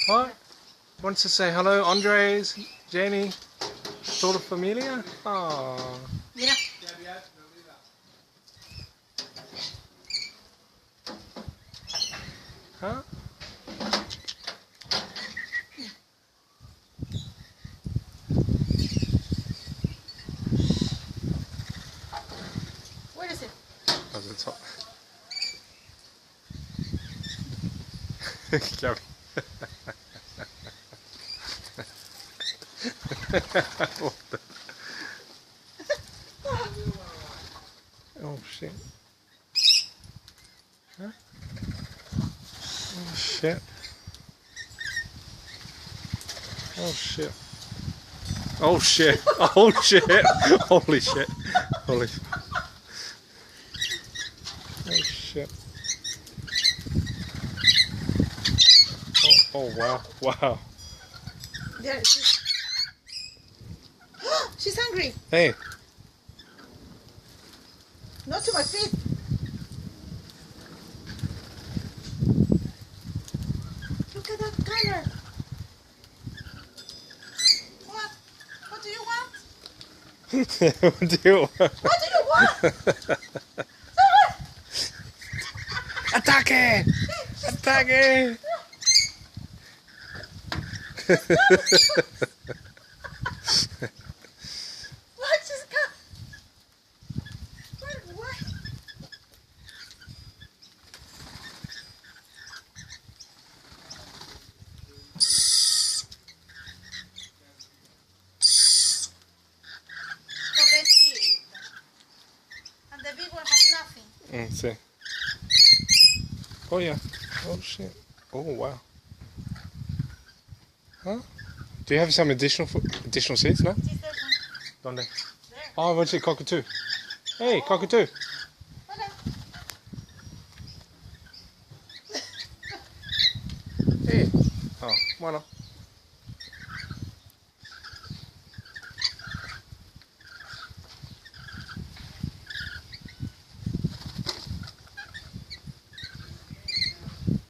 What? Wants to say hello, Andres, Jenny, toda familia? Oh. Mira. Huh? Where is it? At the top. Gabby. What the? Oh shit. Huh? Oh shit. Oh shit. Oh shit. Oh shit. Holy shit. Holy shit. Oh shit. Oh wow. Wow. There, she's hungry. Hey. Not to my feet. Look at that color. What? What do you want? What do you want? What do you want? Ataque! Ataque! What just got? What? Pobrecita. And the big one has nothing. See. Oh yeah. Oh shit. Oh wow. Huh? Do you have some additional seats now? She's there. Donde? There. Oh, I want to see cockatoo. Hey, cockatoo. Okay. Hey. Oh, bueno.